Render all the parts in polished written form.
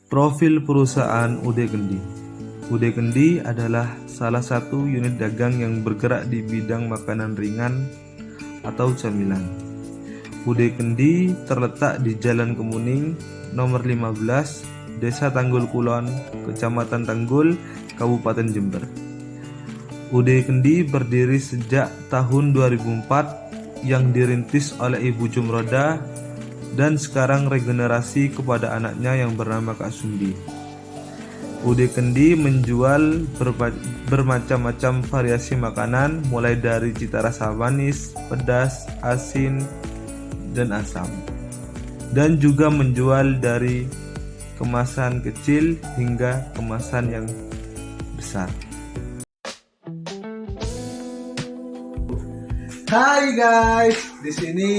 Profil perusahaan UD Kendi. UD Kendi adalah salah satu unit dagang yang bergerak di bidang makanan ringan atau camilan. UD Kendi terletak di Jalan Kemuning, nomor 15, Desa Tanggul Kulon, Kecamatan Tanggul, Kabupaten Jember. UD Kendi berdiri sejak tahun 2004 yang dirintis oleh Ibu Jumroda dan sekarang regenerasi kepada anaknya yang bernama Kak Sumbi. UD Kendi menjual bermacam-macam variasi makanan mulai dari cita rasa manis, pedas, asin, dan asam. Dan juga menjual dari kemasan kecil hingga kemasan yang besar. Hai guys, di sini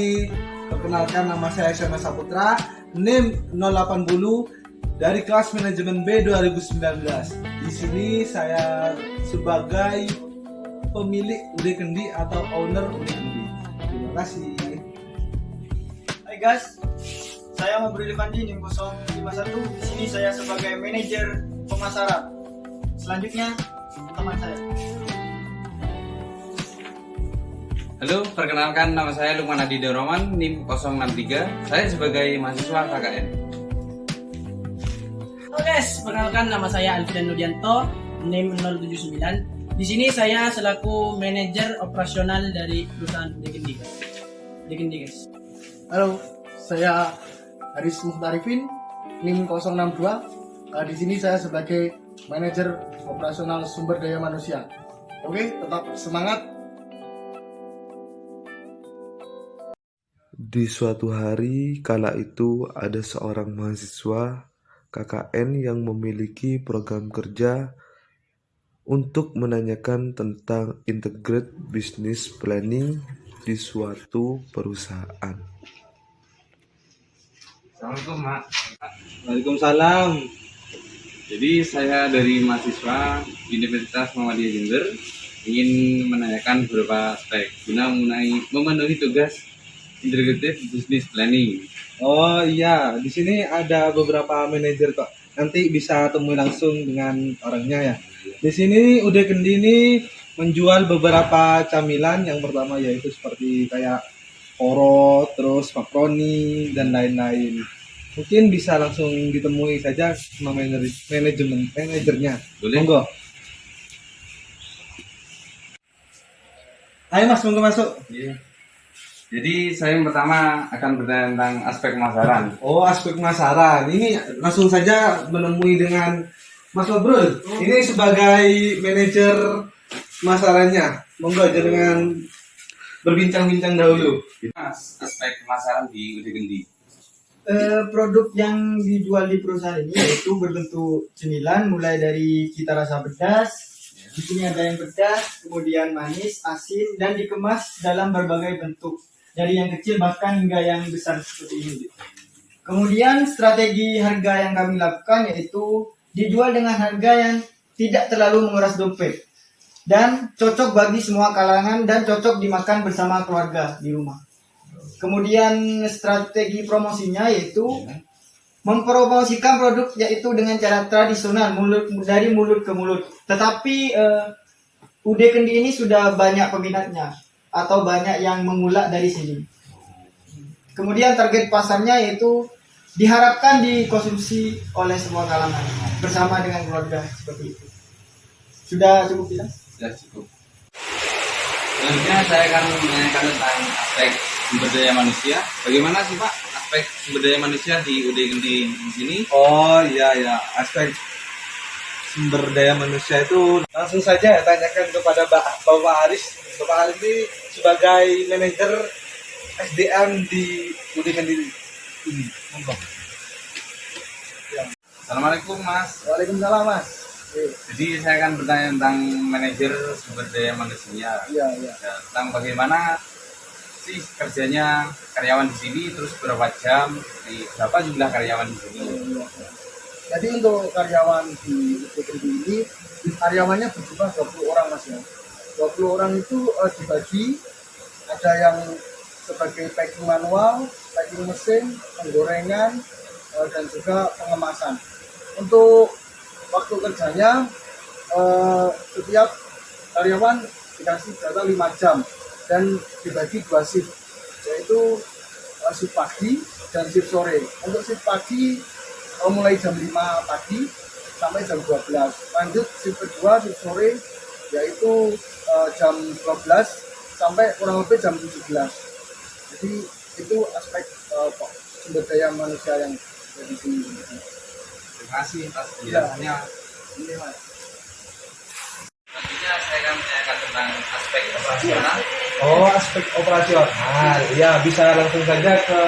perkenalkan nama saya SMA Saputra, NIM 080 dari kelas manajemen B 2019. Di sini saya sebagai pemilik UD Kendi atau owner UD Kendi. Terima kasih. Hai guys, saya Mabril Fandi NIM 051. Di sini saya sebagai manajer pemasaran. Selanjutnya teman saya. Halo, perkenalkan nama saya Lukman Adi Doroman, NIM 063. Saya sebagai mahasiswa KKN. Halo guys, perkenalkan nama saya Alfian Nudianto, NIM 079. Di sini saya selaku manajer operasional dari perusahaan UD Kendi guys. Halo, saya Haris Muhtarifin, NIM 062. Di sini saya sebagai manajer operasional sumber daya manusia. Oke, tetap semangat. Di suatu hari kala itu ada seorang mahasiswa KKN yang memiliki program kerja untuk menanyakan tentang integrated business planning di suatu perusahaan. Assalamualaikum, Mak. Waalaikumsalam. Jadi saya dari mahasiswa Universitas Muhammadiyah Jember ingin menanyakan beberapa aspek guna memenuhi tugas integrated business planning. Oh iya, di sini ada beberapa manajer kok. Nanti bisa temui langsung dengan orangnya ya. Di sini UD Kendi ini menjual beberapa camilan. Yang pertama yaitu seperti kayak oro, terus makroni dan lain-lain. Mungkin bisa langsung ditemui saja sama manajernya. Boleh? Monggo. Ayo Mas, monggo masuk. Iya. Jadi saya yang pertama akan bertanya tentang aspek pemasaran. Oh, aspek pemasaran. Ini langsung saja menemui dengan Mas Mabrul. Ini sebagai manajer pemasarannya. Monggo dengan berbincang-bincang dahulu. Mas, aspek pemasaran di UD Kendi. Produk yang dijual di perusahaan ini yaitu berbentuk cemilan mulai dari cita rasa pedas. Di sini ada yang pedas, kemudian manis, asin, dan dikemas dalam berbagai bentuk. Dari yang kecil bahkan hingga yang besar seperti ini. Kemudian strategi harga yang kami lakukan yaitu dijual dengan harga yang tidak terlalu menguras dompet dan cocok bagi semua kalangan dan cocok dimakan bersama keluarga di rumah. Kemudian strategi promosinya yaitu mempromosikan produk yaitu dengan cara tradisional dari mulut ke mulut. Tetapi UD Kendi ini sudah banyak peminatnya atau banyak yang mengulak dari sini. Kemudian target pasarnya yaitu diharapkan dikonsumsi oleh semua kalangan bersama dengan keluarga seperti itu. Sudah cukup tidak? Sudah cukup. Selanjutnya saya akan menanyakan tentang aspek sumber daya manusia. Bagaimana sih Pak aspek sumber daya manusia di UD Kendi di sini? Oh iya ya, aspek sumber daya manusia itu langsung saja ya tanyakan kepada Bapak Haris. Bapak Haris ini sebagai manajer SDM di UD Kendi ini. Monggo. Assalamualaikum Mas. Waalaikumsalam Mas. Jadi saya akan bertanya tentang manajer sumber daya manusia. Iya. Ya, tentang bagaimana sih kerjanya karyawan di sini, terus berapa jam, berapa jumlah karyawan di sini. Jadi untuk karyawan di UD Kendi ini, karyawannya berjumlah 20 orang Mas ya. 20 orang itu dibagi, ada yang sebagai packing manual, packing mesin, penggorengan, dan juga pengemasan. untuk waktu kerjanya setiap karyawan dikasih jatah 5 jam dan dibagi 2 shift, yaitu shift pagi dan shift sore. Untuk shift pagi mulai jam 5 pagi sampai jam 12. Lanjut shift kedua, shift sore, yaitu jam 12 sampai kurang lebih jam 17. Jadi itu aspek sumber daya manusia yang ada di sini. Terima kasih atas penjelasannya. Ini Mas. Selanjutnya saya akan menanyakan tentang aspek operasional. Oh, aspek operasional. Ya, bisa langsung saja ke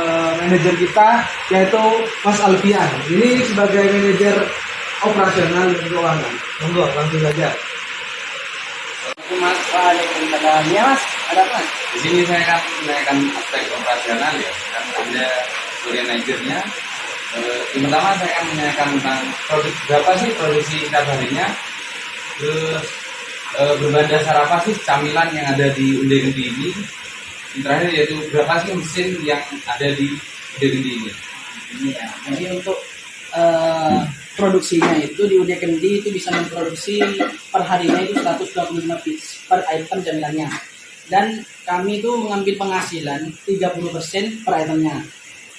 manajer kita, yaitu Mas Alfian. Ini sebagai manajer operasional dan keuangan. Monggo, langsung saja. Assalamualaikum Mas. Waalaikumsalam. Ya Mas, ada apa Mas? Di sini saya akan menanyakan aspek operasional ya, kan ada sebagai manajernya. Yang pertama saya akan menanyakan tentang berapa sih produksi setiap harinya, terus berbahan dasar apa sih camilan yang ada di Ude Kendi ini. Yang terakhir yaitu berapa sih mesin yang ada di Ude Kendi ini. Ini ya. Jadi untuk produksinya itu di Ude Kendi itu bisa memproduksi per harinya itu 125 piece per item camilannya. Dan kami itu mengambil penghasilan 30% per itemnya.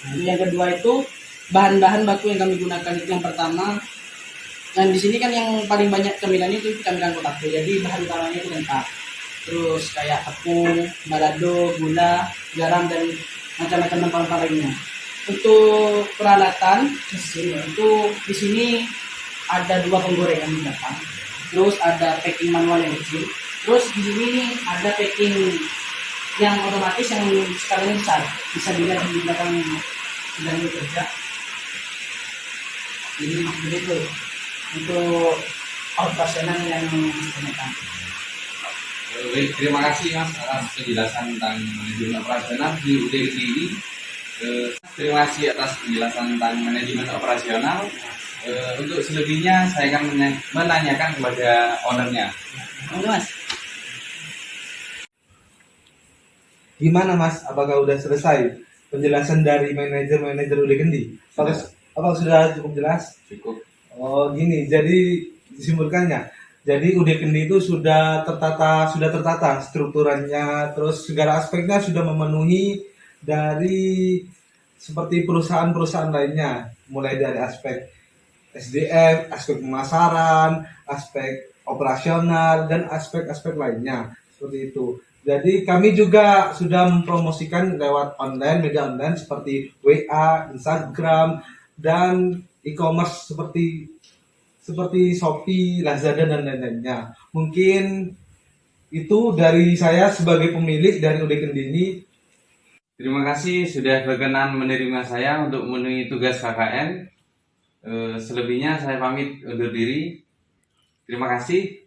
Nah, yang kedua itu bahan-bahan baku yang kami gunakan itu yang pertama, dan di sini kan yang paling banyak camilan itu camilan potato. Jadi bahan utamanya itu lengkap. Terus kayak tepung, balado, gula, garam dan macam-macam rempah-rempah lainnya. Untuk peralatan mesin itu di sini ada 2 penggorengan di belakang. Terus ada packing manual yang kecil. Terus di sini nih ada packing yang otomatis yang skalanya besar. Bisa dilihat di belakang sedang bekerja. Ini seperti itu untuk operasional yang digunakan. Baik, terima kasih Mas atas penjelasan tentang manajemen operasional di Ude Kendi ini. Terima kasih atas penjelasan tentang manajemen operasional. Untuk selebihnya saya akan menanyakan kepada ownernya. Oke Mas. Gimana Mas? Apakah udah selesai penjelasan dari manajer Ude Kendi? Apakah sudah cukup jelas? Cukup. Oh gini, jadi disimpulkannya. Jadi Ude Kendi itu sudah tertata strukturannya, terus segala aspeknya sudah memenuhi dari seperti perusahaan-perusahaan lainnya, mulai dari aspek SDM, aspek pemasaran, aspek operasional, dan aspek-aspek lainnya seperti itu. Jadi kami juga sudah mempromosikan lewat online, media online seperti WA, Instagram, dan e-commerce seperti Shopee, Lazada dan lain-lainnya. Mungkin itu dari saya sebagai pemilik dari Ude Kendi ini. Terima kasih sudah berkenan menerima saya untuk memenuhi tugas KKN. Selebihnya saya pamit undur diri. Terima kasih.